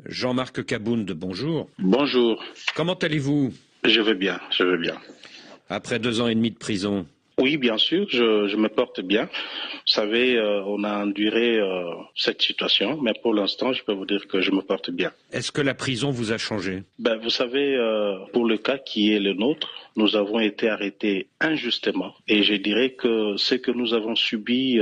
Jean-Marc Kabound, bonjour. Bonjour. Comment allez-vous? Je vais bien. Après 2 ans et demi de prison. Oui, bien sûr, je me porte bien. Vous savez, on a enduré cette situation, mais pour l'instant, je peux vous dire que je me porte bien. Est-ce que la prison vous a changé? Vous savez, pour le cas qui est le nôtre, nous avons été arrêtés injustement. Et je dirais que ce que nous avons subi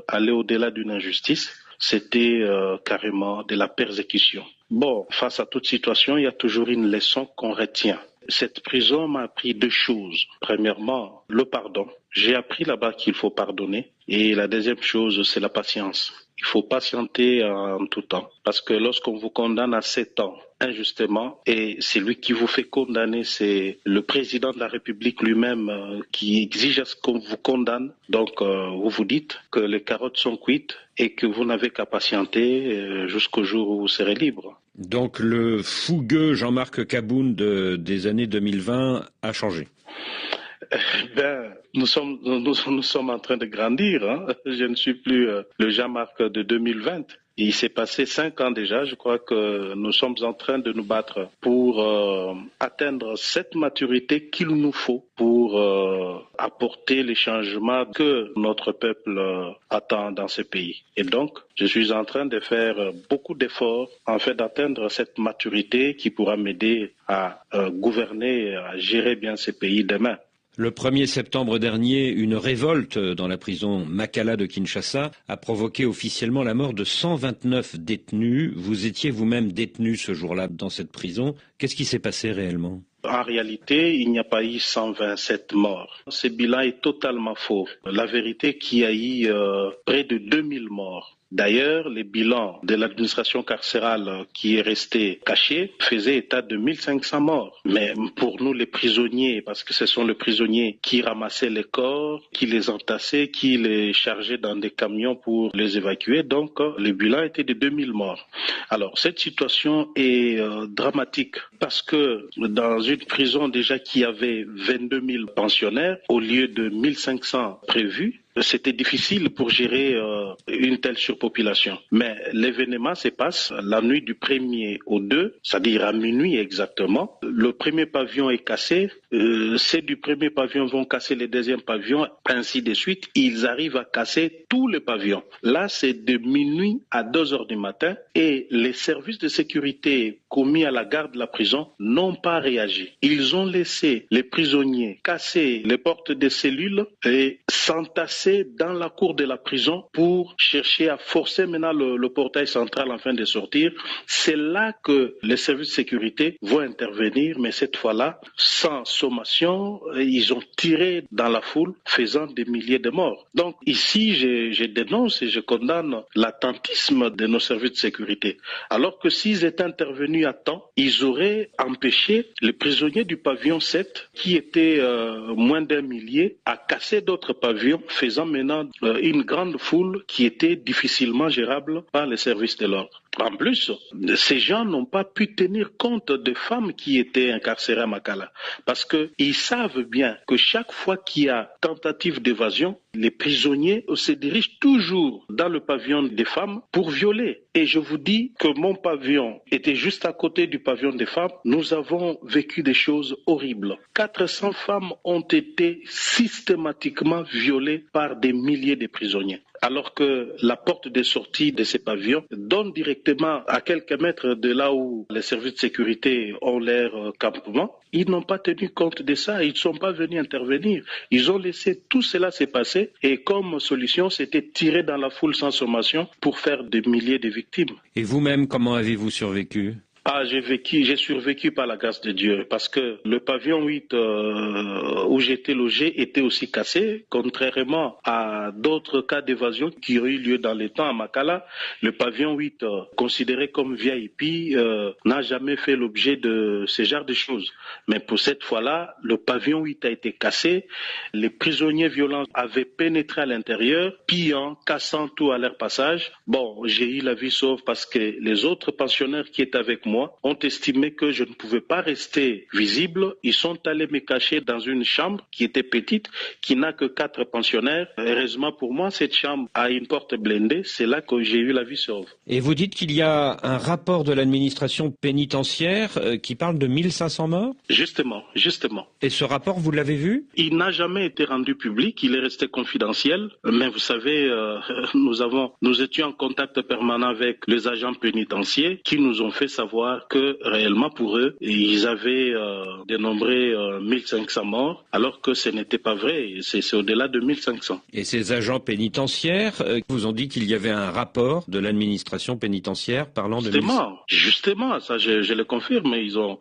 allait au-delà d'une injustice. C'était carrément de la persécution. Bon, face à toute situation, il y a toujours une leçon qu'on retient. Cette prison m'a appris 2 choses. Premièrement, le pardon. J'ai appris là-bas qu'il faut pardonner. Et la deuxième chose, c'est la patience. Il faut patienter en tout temps. Parce que lorsqu'on vous condamne à 7 ans injustement, et celui qui vous fait condamner, c'est le président de la République lui-même qui exige à ce qu'on vous condamne. Donc, vous vous dites que les carottes sont cuites et que vous n'avez qu'à patienter jusqu'au jour où vous serez libre. Donc le fougueux Jean-Marc Kabound des années 2020 a changé. Nous sommes en train de grandir. Je ne suis plus le Jean-Marc de 2020. Il s'est passé 5 ans déjà. Je crois que nous sommes en train de nous battre pour atteindre cette maturité qu'il nous faut pour apporter les changements que notre peuple attend dans ce pays. Et donc, je suis en train de faire beaucoup d'efforts en fait d'atteindre cette maturité qui pourra m'aider à gouverner, à gérer bien ce pays demain. Le 1er septembre dernier, une révolte dans la prison Makala de Kinshasa a provoqué officiellement la mort de 129 détenus. Vous étiez vous-même détenu ce jour-là dans cette prison. Qu'est-ce qui s'est passé réellement ? En réalité, il n'y a pas eu 127 morts. Ce bilan est totalement faux. La vérité est qu'il y a eu près de 2000 morts. D'ailleurs, les bilans de l'administration carcérale qui est restée cachée faisaient état de 1500 morts. Mais pour nous, les prisonniers, parce que ce sont les prisonniers qui ramassaient les corps, qui les entassaient, qui les chargeaient dans des camions pour les évacuer, donc le bilan était de 2000 morts. Alors, cette situation est dramatique parce que dans une prison déjà qui avait 22 000 pensionnaires au lieu de 1500 prévus, c'était difficile pour gérer une telle surpopulation. Mais l'événement se passe la nuit du 1er au 2, c'est-à-dire à minuit exactement. Le premier pavillon est cassé, ceux du premier pavillon vont casser les deuxièmes pavillons, ainsi de suite. Ils arrivent à casser tous les pavillons. Là, c'est de minuit à 2 heures du matin et les services de sécurité commis à la garde de la prison n'ont pas réagi. Ils ont laissé les prisonniers casser les portes des cellules et s'entasser dans la cour de la prison pour chercher à forcer maintenant le portail central afin de sortir. C'est là que les services de sécurité vont intervenir, mais cette fois-là, sans sommation, ils ont tiré dans la foule, faisant des milliers de morts. Donc ici, je dénonce et je condamne l'attentisme de nos services de sécurité. Alors que s'ils étaient intervenus à temps, ils auraient empêché les prisonniers du pavillon 7, qui étaient moins d'1 millier, à casser d'autres pavillons, faisant maintenant une grande foule qui était difficilement gérable par les services de l'ordre. En plus, ces gens n'ont pas pu tenir compte des femmes qui étaient incarcérées à Makala parce qu'ils savent bien que chaque fois qu'il y a tentative d'évasion, les prisonniers se dirigent toujours dans le pavillon des femmes pour violer. Et je vous dis que mon pavillon était juste à côté du pavillon des femmes. Nous avons vécu des choses horribles. 400 femmes ont été systématiquement violées par des milliers de prisonniers. Alors que la porte de sortie de ces pavillons donne directement à quelques mètres de là où les services de sécurité ont leur campement. Ils n'ont pas tenu compte de ça, ils ne sont pas venus intervenir. Ils ont laissé tout cela se passer et comme solution, c'était tirer dans la foule sans sommation pour faire des milliers de victimes. Et vous-même, comment avez-vous survécu ? J'ai survécu par la grâce de Dieu parce que le pavillon 8 où j'étais logé était aussi cassé, contrairement à d'autres cas d'évasion qui ont eu lieu dans les temps à Makala. Le pavillon 8, considéré comme VIP, n'a jamais fait l'objet de ce genre de choses. Mais pour cette fois-là, le pavillon 8 a été cassé, les prisonniers violents avaient pénétré à l'intérieur, pillant, cassant tout à leur passage. Bon, j'ai eu la vie sauve parce que les autres pensionnaires qui étaient avec moi moi, ont estimé que je ne pouvais pas rester visible. Ils sont allés me cacher dans une chambre qui était petite, qui n'a que 4 pensionnaires. Heureusement pour moi, cette chambre a une porte blindée. C'est là que j'ai eu la vie sauve. Et vous dites qu'il y a un rapport de l'administration pénitentiaire qui parle de 1500 morts ? Justement. Et ce rapport, vous l'avez vu ? Il n'a jamais été rendu public, il est resté confidentiel. Mais vous savez, nous étions en contact permanent avec les agents pénitentiaires qui nous ont fait savoir que réellement pour eux, ils avaient dénombré 1500 morts, alors que ce n'était pas vrai. C'est au-delà de 1500. Et ces agents pénitentiaires vous ont dit qu'il y avait un rapport de l'administration pénitentiaire parlant de... Justement, ça je le confirme.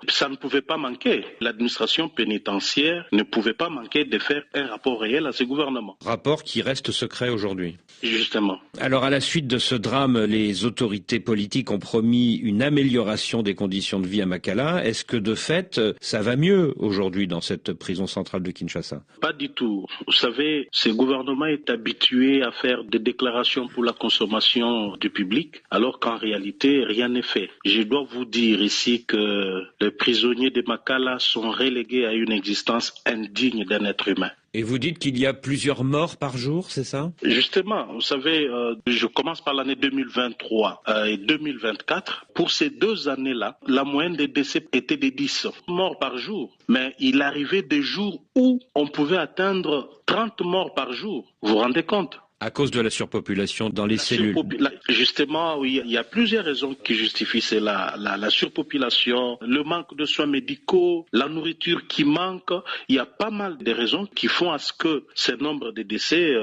Ça ne pouvait pas manquer. L'administration pénitentiaire ne pouvait pas manquer de faire un rapport réel à ce gouvernement. Rapport qui reste secret aujourd'hui. Justement. Alors à la suite de ce drame, les autorités politiques ont promis une amélioration des conditions de vie à Makala. Est-ce que de fait, ça va mieux aujourd'hui dans cette prison centrale de Kinshasa ? Pas du tout. Vous savez, ce gouvernement est habitué à faire des déclarations pour la consommation du public, alors qu'en réalité, rien n'est fait. Je dois vous dire ici que les prisonniers de Makala sont relégués à une existence indigne d'un être humain. Et vous dites qu'il y a plusieurs morts par jour, c'est ça ? Justement, vous savez, je commence par l'année 2023 et 2024. Pour ces 2 années-là, la moyenne des décès était de 10 morts par jour. Mais il arrivait des jours où on pouvait atteindre 30 morts par jour. Vous vous rendez compte ? À cause de la surpopulation dans les cellules. Justement, oui, il y a plusieurs raisons qui justifient cela. La surpopulation, le manque de soins médicaux, la nourriture qui manque. Il y a pas mal de raisons qui font à ce que ce nombre de décès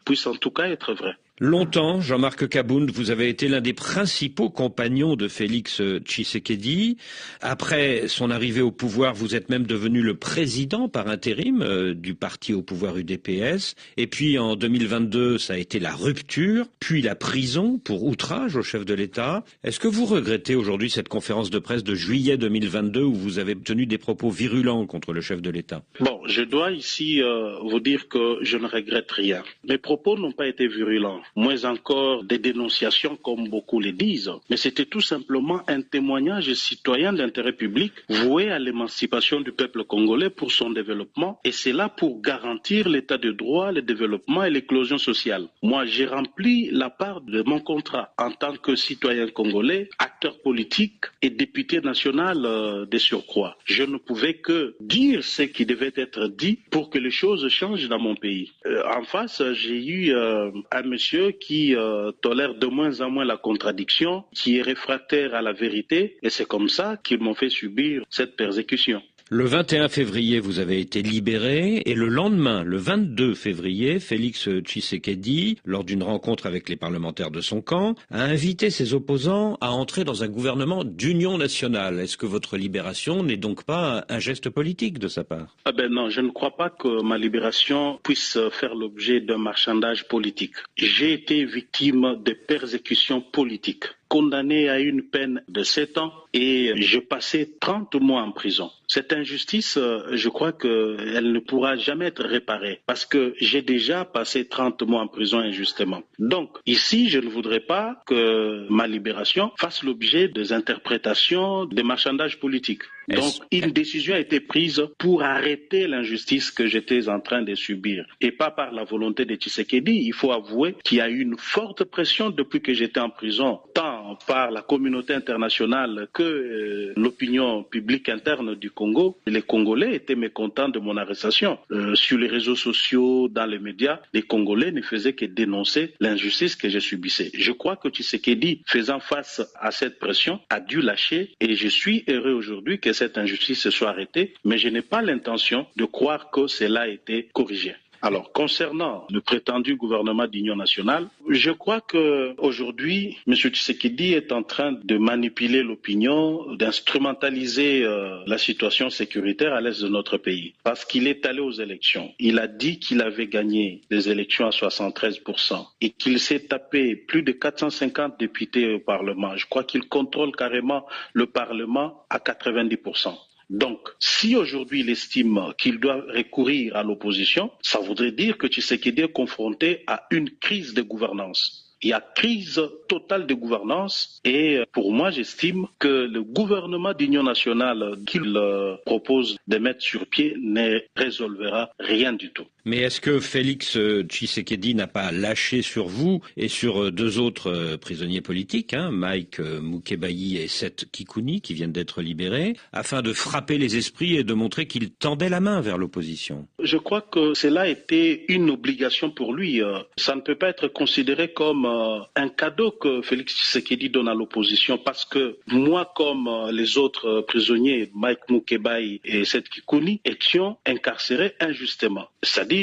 puisse en tout cas être vrai. Longtemps, Jean-Marc Kabound, vous avez été l'un des principaux compagnons de Félix Tshisekedi. Après son arrivée au pouvoir, vous êtes même devenu le président par intérim du parti au pouvoir UDPS. Et puis en 2022, ça a été la rupture, puis la prison pour outrage au chef de l'État. Est-ce que vous regrettez aujourd'hui cette conférence de presse de juillet 2022 où vous avez tenu des propos virulents contre le chef de l'État ? Bon, je dois ici vous dire que je ne regrette rien. Mes propos n'ont pas été virulents. Moins encore des dénonciations comme beaucoup le disent. Mais c'était tout simplement un témoignage citoyen d'intérêt public voué à l'émancipation du peuple congolais pour son développement et c'est là pour garantir l'état de droit, le développement et l'éclosion sociale. Moi, j'ai rempli la part de mon contrat en tant que citoyen congolais, acteur politique et député national de surcroît. Je ne pouvais que dire ce qui devait être dit pour que les choses changent dans mon pays. En face, j'ai eu un monsieur qui tolère de moins en moins la contradiction, qui est réfractaire à la vérité, et c'est comme ça qu'ils m'ont fait subir cette persécution. Le 21 février, vous avez été libéré et le lendemain, le 22 février, Félix Tshisekedi, lors d'une rencontre avec les parlementaires de son camp, a invité ses opposants à entrer dans un gouvernement d'union nationale. Est-ce que votre libération n'est donc pas un geste politique de sa part ? Non, je ne crois pas que ma libération puisse faire l'objet d'un marchandage politique. J'ai été victime de persécutions politiques, condamné à une peine de 7 ans et j'ai passé 30 mois en prison. Cette injustice, je crois qu'elle ne pourra jamais être réparée parce que j'ai déjà passé 30 mois en prison injustement. Donc, ici, je ne voudrais pas que ma libération fasse l'objet des interprétations, des marchandages politiques. Donc, une décision a été prise pour arrêter l'injustice que j'étais en train de subir et pas par la volonté de Tshisekedi. Il faut avouer qu'il y a eu une forte pression depuis que j'étais en prison, tant par la communauté internationale que l'opinion publique interne du Congo. Les Congolais étaient mécontents de mon arrestation. Sur les réseaux sociaux, dans les médias, les Congolais ne faisaient que dénoncer l'injustice que je subissais. Je crois que Tshisekedi, faisant face à cette pression, a dû lâcher et je suis heureux aujourd'hui que cette injustice soit arrêtée, mais je n'ai pas l'intention de croire que cela a été corrigé. Alors, concernant le prétendu gouvernement d'union nationale, je crois qu'aujourd'hui, M. Tshisekedi est en train de manipuler l'opinion, d'instrumentaliser la situation sécuritaire à l'est de notre pays. Parce qu'il est allé aux élections. Il a dit qu'il avait gagné des élections à 73% et qu'il s'est tapé plus de 450 députés au Parlement. Je crois qu'il contrôle carrément le Parlement à 90%. Donc, si aujourd'hui il estime qu'il doit recourir à l'opposition, ça voudrait dire que Tshisekedi est confronté à une crise de gouvernance. Il y a crise totale de gouvernance et pour moi, j'estime que le gouvernement d'union nationale qu'il propose de mettre sur pied ne résolvera rien du tout. Mais est-ce que Félix Tshisekedi n'a pas lâché sur vous et sur deux autres prisonniers politiques, Mike Mukebayi et Seth Kikuni, qui viennent d'être libérés, afin de frapper les esprits et de montrer qu'il tendait la main vers l'opposition? Je crois que cela était une obligation pour lui. Ça ne peut pas être considéré comme un cadeau que Félix Tshisekedi donne à l'opposition parce que moi, comme les autres prisonniers, Mike Mukebayi et Seth Kikuni, étions incarcérés injustement. C'est-à-dire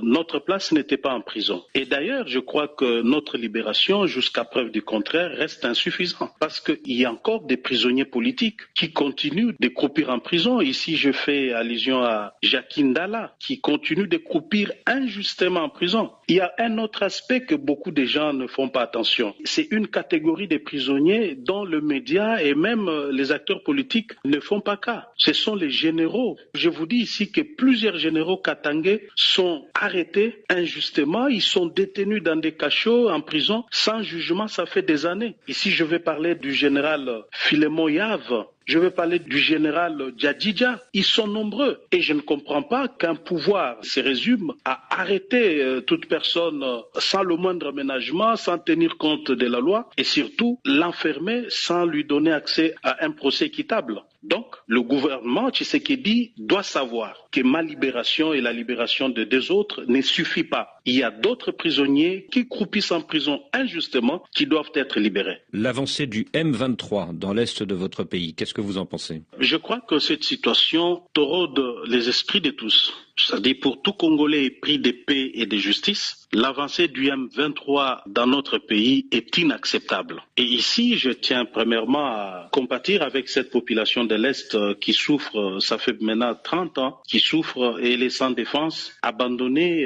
notre place n'était pas en prison. Et d'ailleurs, je crois que notre libération, jusqu'à preuve du contraire, reste insuffisante parce qu'il y a encore des prisonniers politiques qui continuent de croupir en prison. Ici, je fais allusion à Jacques Ndala qui continue de croupir injustement en prison. Il y a un autre aspect que beaucoup de gens ne font pas attention. C'est une catégorie de prisonniers dont le média et même les acteurs politiques ne font pas cas. Ce sont les généraux. Je vous dis ici que plusieurs généraux katangais sont arrêtés injustement. Ils sont détenus dans des cachots en prison sans jugement. Ça fait des années. Ici, je vais parler du général Philémon Yave. Je vais parler du général Djadidja. Ils sont nombreux. Et je ne comprends pas qu'un pouvoir se résume à arrêter toute personne sans le moindre aménagement, sans tenir compte de la loi et surtout l'enfermer sans lui donner accès à un procès équitable. Donc, le gouvernement Tshisekedi doit savoir que ma libération et la libération de deux autres ne suffit pas. Il y a d'autres prisonniers qui croupissent en prison injustement qui doivent être libérés. L'avancée du M23 dans l'est de votre pays, qu'est-ce que vous en pensez? Je crois que cette situation taraude les esprits de tous. C'est-à-dire pour tout Congolais épris de paix et de justice, l'avancée du M23 dans notre pays est inacceptable. Et ici, je tiens premièrement à compatir avec cette population de l'Est qui souffre, ça fait maintenant 30 ans, qui souffre et elle est sans défense, abandonnée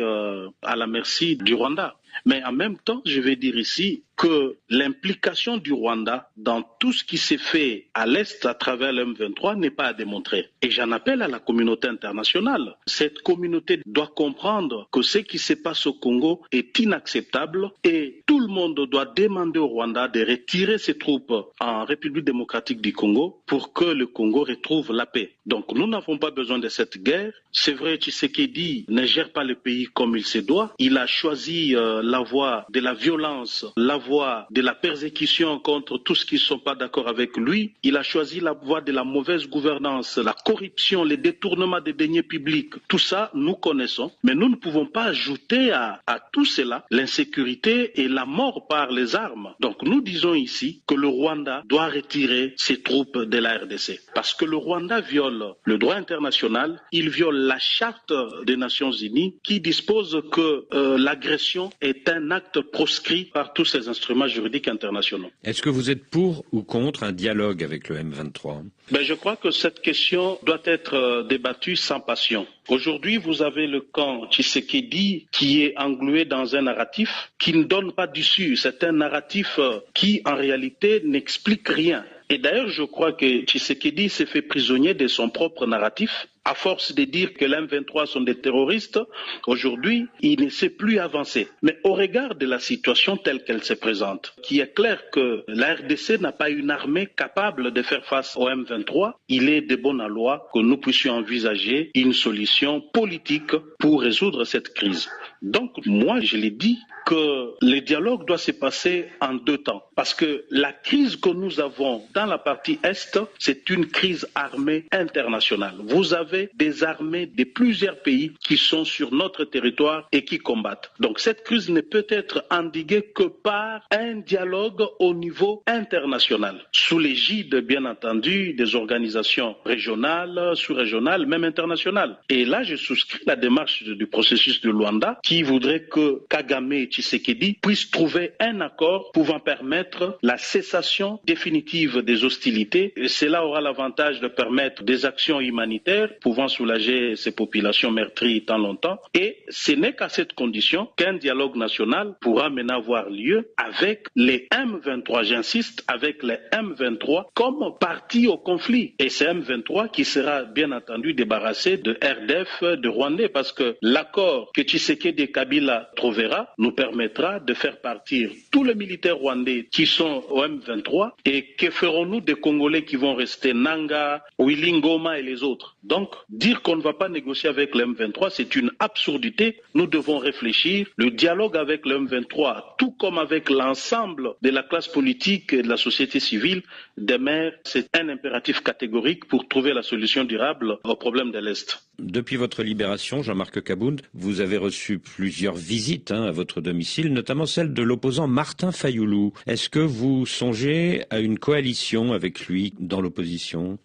à la merci du Rwanda. Mais en même temps, je vais dire ici que l'implication du Rwanda dans tout ce qui s'est fait à l'Est à travers le M23 n'est pas à démontrer. Et j'en appelle à la communauté internationale. Cette communauté doit comprendre que ce qui se passe au Congo est inacceptable et tout le monde doit demander au Rwanda de retirer ses troupes en République démocratique du Congo pour que le Congo retrouve la paix. Donc nous n'avons pas besoin de cette guerre. C'est vrai, Tshisekedi ne gère pas le pays comme il se doit. Il a choisi la voie de la violence, la voie de la persécution contre tous ceux qui ne sont pas d'accord avec lui. Il a choisi la voie de la mauvaise gouvernance, la corruption, les détournements des deniers publics. Tout ça, nous connaissons. Mais nous ne pouvons pas ajouter à tout cela l'insécurité et la mort par les armes. Donc nous disons ici que le Rwanda doit retirer ses troupes de la RDC. Parce que le Rwanda viole le droit international, il viole la charte des Nations Unies qui dispose que l'agression est un acte proscrit par tous ces instruments juridiques internationaux. Est-ce que vous êtes pour ou contre un dialogue avec le M23? Je crois que cette question doit être débattue sans passion. Aujourd'hui, vous avez le camp Tshisekedi qui est englué dans un narratif qui ne donne pas d'issue. C'est un narratif qui, en réalité, n'explique rien. Et d'ailleurs, je crois que Tshisekedi s'est fait prisonnier de son propre narratif. À force de dire que l'M23 sont des terroristes, aujourd'hui, il ne sait plus avancer. Mais au regard de la situation telle qu'elle se présente, qui est clair que la RDC n'a pas une armée capable de faire face au M23, il est de bonne loi que nous puissions envisager une solution politique pour résoudre cette crise. Donc, moi, je l'ai dit, que le dialogue doit se passer en deux temps. Parce que la crise que nous avons dans la partie Est, c'est une crise armée internationale. Vous avez des armées de plusieurs pays qui sont sur notre territoire et qui combattent. Donc cette crise ne peut être endiguée que par un dialogue au niveau international, sous l'égide, bien entendu, des organisations régionales, sous-régionales, même internationales. Et là, je souscris la démarche du processus de Luanda qui voudrait que Kagame et Tshisekedi puissent trouver un accord pouvant permettre la cessation définitive des hostilités. Et cela aura l'avantage de permettre des actions humanitaires pouvant soulager ces populations meurtries tant longtemps. Et ce n'est qu'à cette condition qu'un dialogue national pourra maintenant avoir lieu avec les M23, j'insiste, avec les M23 comme partie au conflit. Et c'est M23 qui sera bien entendu débarrassé de RDF, de Rwandais, parce que l'accord que Tshisekedi et Kabila trouvera nous permettra de faire partir tous les militaires rwandais qui sont au M23 et que ferons-nous des Congolais qui vont rester Nanga, Willy Ngoma et les autres. Donc, dire qu'on ne va pas négocier avec le M23, c'est une absurdité. Nous devons réfléchir. Le dialogue avec le M23, tout comme avec l'ensemble de la classe politique et de la société civile, demeure, c'est un impératif catégorique pour trouver la solution durable au problème de l'Est. Depuis votre libération, Jean-Marc Kabound, vous avez reçu plusieurs visites à votre domicile, notamment celle de l'opposant Martin Fayoulou. Est-ce que vous songez à une coalition avec lui dans l'opposition?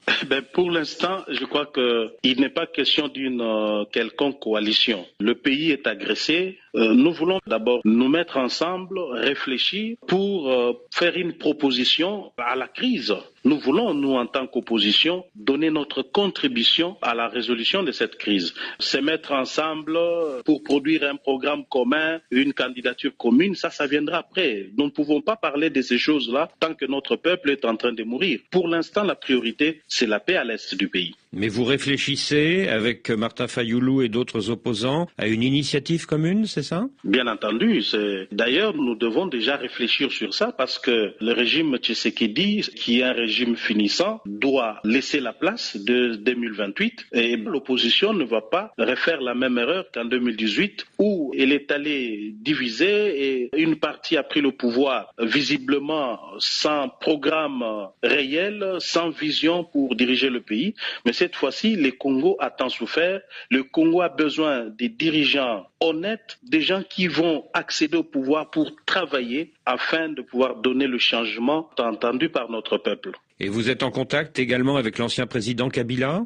Pour l'instant, je crois qu'il n'est pas question d'une quelconque coalition. Le pays est agressé. Nous voulons d'abord nous mettre ensemble, réfléchir pour faire une proposition à la crise. Nous voulons, nous, en tant qu'opposition, donner notre contribution à la résolution de cette crise. Se mettre ensemble pour produire un programme commun, une candidature commune, ça viendra après. Nous ne pouvons pas parler de ces choses-là tant que notre peuple est en train de mourir. Pour l'instant, la priorité, c'est la paix à l'est du pays. Mais vous réfléchissez, avec Martin Fayoulou et d'autres opposants, à une initiative commune, c'est ça? Bien entendu. D'ailleurs, nous devons déjà réfléchir sur ça parce que le régime Tshisekedi, qui est un régime finissant, doit laisser la place de 2028 et l'opposition ne va pas refaire la même erreur qu'en 2018 où elle est allée diviser et une partie a pris le pouvoir visiblement sans programme réel, sans vision pour diriger le pays. Mais cette fois-ci, le Congo a tant souffert. Le Congo a besoin des dirigeants honnêtes, des gens qui vont accéder au pouvoir pour travailler afin de pouvoir donner le changement attendu par notre peuple. Et vous êtes en contact également avec l'ancien président Kabila?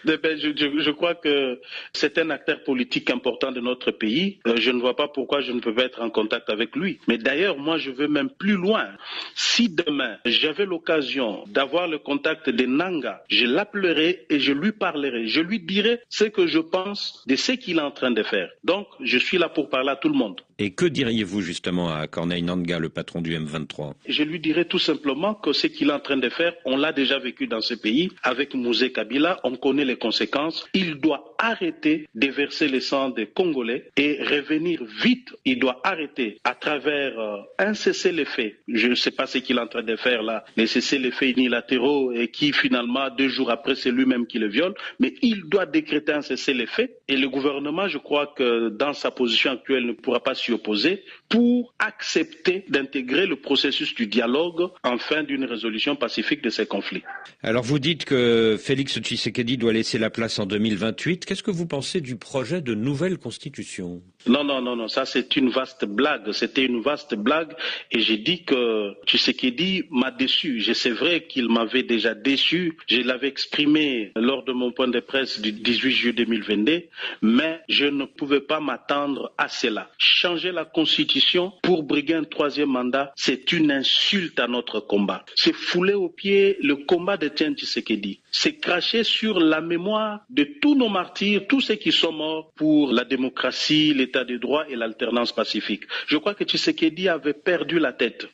Je crois que c'est un acteur politique important de notre pays. Je ne vois pas pourquoi je ne peux pas être en contact avec lui. Mais d'ailleurs, moi, je veux même plus loin. Si demain, j'avais l'occasion d'avoir le contact de Nanga, je l'appellerai et je lui parlerai. Je lui dirai ce que je pense de ce qu'il est en train de faire. Donc, je suis là pour parler à tout le monde. Et que diriez-vous justement à Corneille Nangaa, le patron du M23? Je lui dirais tout simplement que ce qu'il est en train de faire, on l'a déjà vécu dans ce pays. Avec Mouzé Kabila, on connaît les conséquences. Il doit arrêter de verser le sang des Congolais et revenir vite. Il doit arrêter à travers un cessez-le-feu. Je ne sais pas ce qu'il est en train de faire là, les cessez-le-feu unilatéraux et qui finalement 2 jours après c'est lui-même qui le viole. Mais il doit décréter un cessez-le-feu et le gouvernement, je crois que dans sa position actuelle, ne pourra pas s'y opposer pour accepter d'intégrer le processus du dialogue en fin d'une résolution pacifique de ces conflits. Alors vous dites que Félix Tshisekedi doit laisser la place en 2028. Qu'est-ce que vous pensez du projet de nouvelle constitution? Non, ça c'est une vaste blague. C'était une vaste blague et j'ai dit que Tshisekedi m'a déçu. C'est vrai qu'il m'avait déjà déçu. Je l'avais exprimé lors de mon point de presse du 18 juillet 2022, mais je ne pouvais pas m'attendre à cela. Changer la constitution pour briguer un 3e mandat, c'est une insulte à notre combat. C'est fouler aux pieds le combat de Etienne Tshisekedi. C'est cracher sur la mémoire de tous nos martyrs, tous ceux qui sont morts pour la démocratie, l'état de droit et l'alternance pacifique. Je crois que Tshisekedi avait perdu la tête.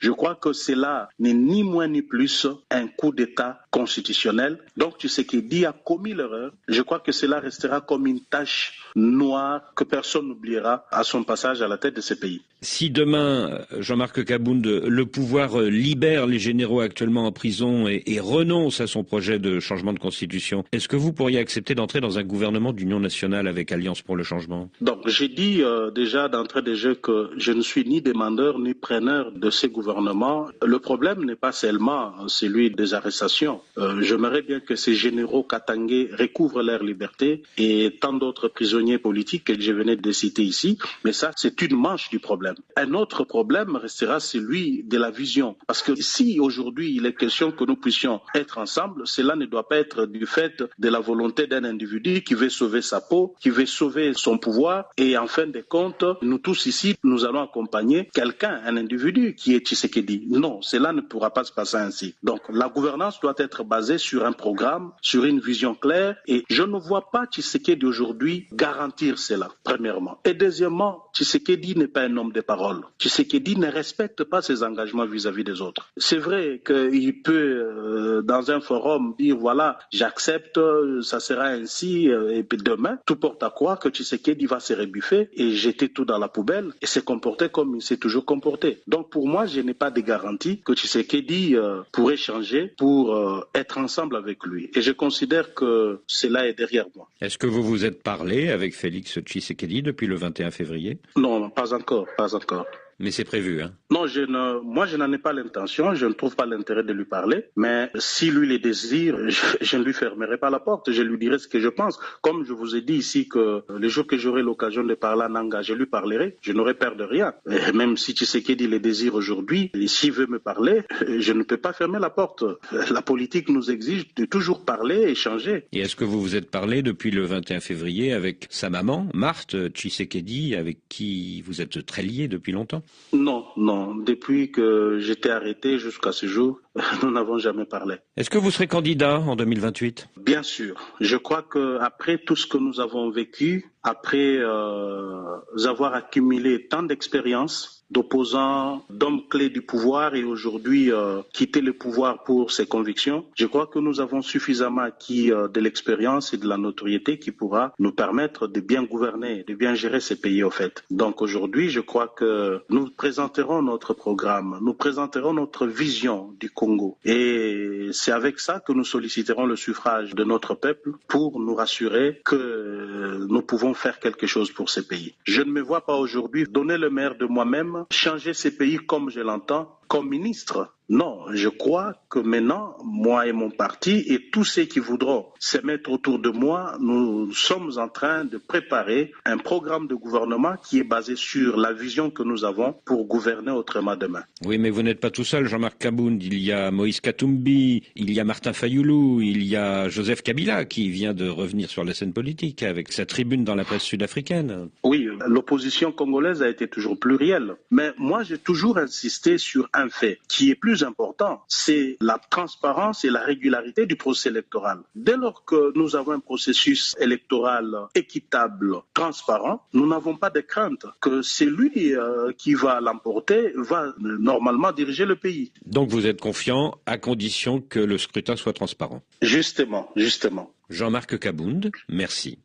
Je crois que cela n'est ni moins ni plus un coup d'État constitutionnel. Donc Tshisekedi a commis l'erreur. Je crois que cela restera comme une tache noire que personne n'oubliera à son passage à la tête de ce pays. Si demain, Jean-Marc Kabound, le pouvoir libère les généraux actuellement en prison et renonce à son projet de changement de constitution, est-ce que vous pourriez accepter d'entrer dans un gouvernement d'union nationale avec Alliance pour le changement? Donc j'ai dit déjà d'entrée de jeu que je ne suis ni demandeur ni preneur de ces gouvernements. Le problème n'est pas seulement celui des arrestations. J'aimerais bien que ces généraux katangais recouvrent leur liberté et tant d'autres prisonniers politiques que je venais de citer ici, mais ça c'est une manche du problème. Un autre problème restera celui de la vision. Parce que si aujourd'hui il est question que nous puissions être ensemble, cela ne doit pas être du fait de la volonté d'un individu qui veut sauver sa peau, qui veut sauver son pouvoir et en fin de compte, nous tous ici, nous allons accompagner quelqu'un, un individu qui est Tshisekedi. Non, cela ne pourra pas se passer ainsi. Donc la gouvernance doit être être basé sur un programme, sur une vision claire. Et je ne vois pas Tshisekedi aujourd'hui garantir cela, premièrement. Et deuxièmement, Tshisekedi n'est pas un homme de parole. Tshisekedi ne respecte pas ses engagements vis-à-vis des autres. C'est vrai qu'il peut, dans un forum, dire voilà, j'accepte, ça sera ainsi, et puis demain, tout porte à croire que Tshisekedi va se rebuffer et jeter tout dans la poubelle et se comporter comme il s'est toujours comporté. Donc pour moi, je n'ai pas de garantie que Tshisekedi pourrait changer pour être ensemble avec lui. Et je considère que cela est derrière moi. Est-ce que vous vous êtes parlé avec Félix Tshisekedi depuis le 21 février? Non, pas encore, pas encore. Mais c'est prévu, hein? Non, moi je n'en ai pas l'intention, je ne trouve pas l'intérêt de lui parler, mais si lui le désire, je ne lui fermerai pas la porte, je lui dirai ce que je pense. Comme je vous ai dit ici que les jours que j'aurai l'occasion de parler à Nanga, je lui parlerai, je n'aurai peur de rien. Et même si Tshisekedi le désire aujourd'hui, et s'il veut me parler, je ne peux pas fermer la porte. La politique nous exige de toujours parler, échanger. Et est-ce que vous vous êtes parlé depuis le 21 février avec sa maman, Marthe Tshisekedi, avec qui vous êtes très liés depuis longtemps? Non. Depuis que j'étais arrêté jusqu'à ce jour, nous n'avons jamais parlé. Est-ce que vous serez candidat en 2028? Bien sûr. Je crois qu'après tout ce que nous avons vécu, après avoir accumulé tant d'expérience, d'opposants, d'hommes clés du pouvoir et aujourd'hui quitter le pouvoir pour ses convictions, je crois que nous avons suffisamment acquis de l'expérience et de la notoriété qui pourra nous permettre de bien gouverner, de bien gérer ces pays au fait. Donc aujourd'hui, je crois que nous présenterons notre programme, nous présenterons notre vision du Congo et c'est avec ça que nous solliciterons le suffrage de notre peuple pour nous rassurer que nous pouvons faire quelque chose pour ces pays. Je ne me vois pas aujourd'hui donner le meilleur de moi-même, changer ces pays comme je l'entends, comme ministre. Non, je crois que maintenant, moi et mon parti et tous ceux qui voudront se mettre autour de moi, nous sommes en train de préparer un programme de gouvernement qui est basé sur la vision que nous avons pour gouverner autrement demain. Oui, mais vous n'êtes pas tout seul, Jean-Marc Kabound. Il y a Moïse Katumbi, il y a Martin Fayoulou, il y a Joseph Kabila qui vient de revenir sur la scène politique avec sa tribune dans la presse sud-africaine. Oui, l'opposition congolaise a été toujours plurielle. Mais moi, j'ai toujours insisté sur un fait qui est plus important, c'est la transparence et la régularité du processus électoral. Dès lors que nous avons un processus électoral équitable, transparent, nous n'avons pas de crainte que celui qui va l'emporter va normalement diriger le pays. Donc vous êtes confiant à condition que le scrutin soit transparent. Justement. Jean-Marc Kabound, merci.